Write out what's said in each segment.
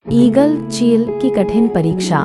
Eagle चील की कठिन परीक्षा।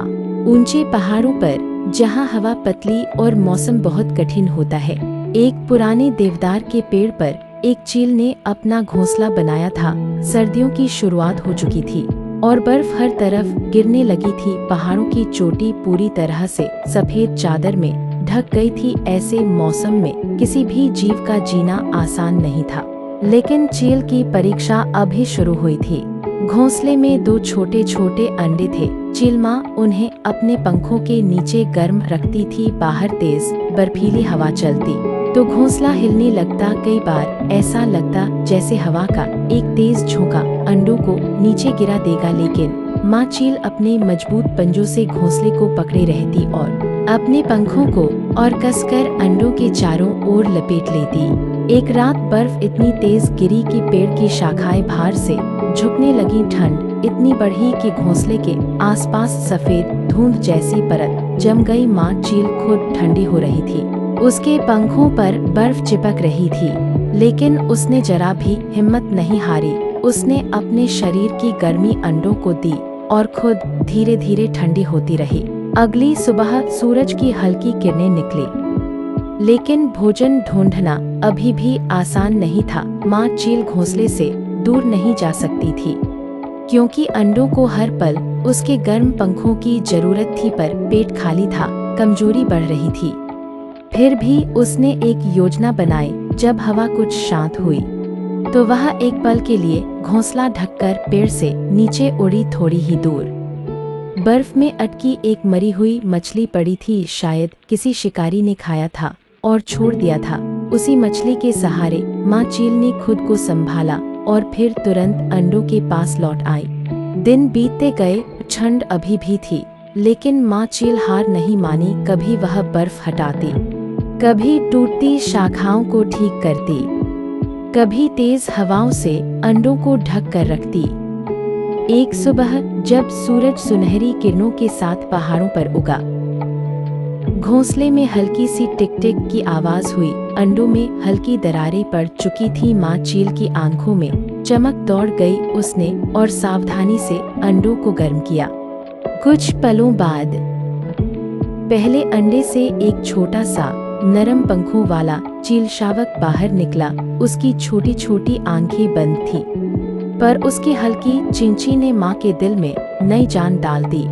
ऊंचे पहाड़ों पर जहां हवा पतली और मौसम बहुत कठिन होता है, एक पुराने देवदार के पेड़ पर एक चील ने अपना घोंसला बनाया था। सर्दियों की शुरुआत हो चुकी थी और बर्फ हर तरफ गिरने लगी थी। पहाड़ों की चोटी पूरी तरह से सफेद चादर में ढक गई थी। ऐसे मौसम में किसी भी जीव का जीना आसान नहीं था। लेकिन चील की परीक्षा अभी शुरू हुई थी। घोंसले में दो छोटे छोटे अंडे थे। चील माँ उन्हें अपने पंखों के नीचे गर्म रखती थी। बाहर तेज बर्फीली हवा चलती तो घोंसला हिलने लगता। कई बार ऐसा लगता जैसे हवा का एक तेज झोंका अंडों को नीचे गिरा देगा, लेकिन माँ चील अपने मजबूत पंजों से घोंसले को पकड़े रहती और अपने पंखों को और कसकर अंडों के चारों ओर लपेट लेती। एक रात बर्फ इतनी तेज गिरी कि पेड़ की शाखाएं भार से झुकने लगी। ठंड इतनी बढ़ी कि घोंसले के आसपास सफेद धुंध जैसी परत जम गई। माँ चील खुद ठंडी हो रही थी, उसके पंखों पर बर्फ चिपक रही थी, लेकिन उसने जरा भी हिम्मत नहीं हारी। उसने अपने शरीर की गर्मी अंडों को दी और खुद धीरे धीरे ठंडी होती रही। अगली सुबह सूरज की हल्की किरणें निकली, लेकिन भोजन ढूंढना अभी भी आसान नहीं था। माँ चील घोंसले से दूर नहीं जा सकती थी, क्योंकि अंडों को हर पल उसके गर्म पंखों की जरूरत थी। पर पेट खाली था, कमजोरी बढ़ रही थी। फिर भी उसने एक योजना बनाई। जब हवा कुछ शांत हुई तो वह एक पल के लिए घोंसला ढककर पेड़ से नीचे उड़ी। थोड़ी ही दूर बर्फ में अटकी एक मरी हुई मछली पड़ी थी। शायद किसी शिकारी ने खाया था और छोड़ दिया था। उसी मछली के सहारे माँ चील ने खुद को संभाला और फिर तुरंत अंडों के पास लौट आई। दिन बीतते गए, ठंड अभी भी थी, लेकिन माँ चील हार नहीं मानी। कभी वह बर्फ हटाती, कभी टूटती शाखाओं को ठीक करती, कभी तेज हवाओं से अंडों को ढक कर रखती। एक सुबह जब सूरज सुनहरी किरणों के साथ पहाड़ों पर उगा, घोंसले में हल्की सी टिक टिक की आवाज हुई। अंडों में हल्की दरारें पड़ चुकी थी। माँ चील की आंखों में चमक दौड़ गई। उसने और सावधानी से अंडों को गर्म किया। कुछ पलों बाद पहले अंडे से एक छोटा सा नरम पंखों वाला चील शावक बाहर निकला। उसकी छोटी छोटी आंखें बंद थी, पर उसकी हल्की चिंची ने माँ के दिल में नई जान डाल दी।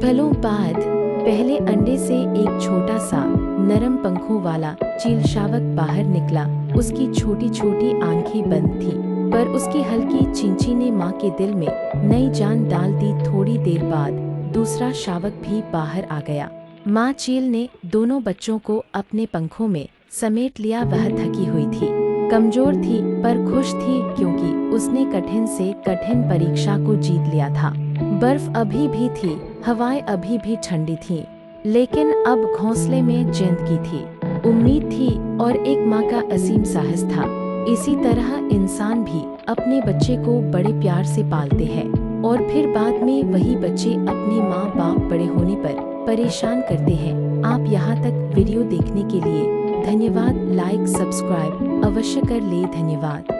पलों बाद पहले अंडे से एक छोटा सा नरम पंखों वाला चील शावक बाहर निकला। उसकी छोटी छोटी आंखें बंद थी, पर उसकी हल्की चिंची ने माँ के दिल में नई जान डाल दी। थोड़ी देर बाद दूसरा शावक भी बाहर आ गया। माँ चील ने दोनों बच्चों को अपने पंखों में समेट लिया। वह थकी हुई थी, कमजोर थी, पर खुश थी, क्योंकि उसने कठिन से कठिन परीक्षा को जीत लिया था। बर्फ अभी भी थी, हवाएं अभी भी ठंडी थीं, लेकिन अब घोंसले में जिंदगी थी, उम्मीद थी और एक माँ का असीम साहस था। इसी तरह इंसान भी अपने बच्चे को बड़े प्यार से पालते हैं और फिर बाद में वही बच्चे अपने माँ बाप बड़े होने पर परेशान करते हैं। आप यहाँ तक वीडियो देखने के लिए धन्यवाद। लाइक सब्सक्राइब अवश्य कर ले। धन्यवाद।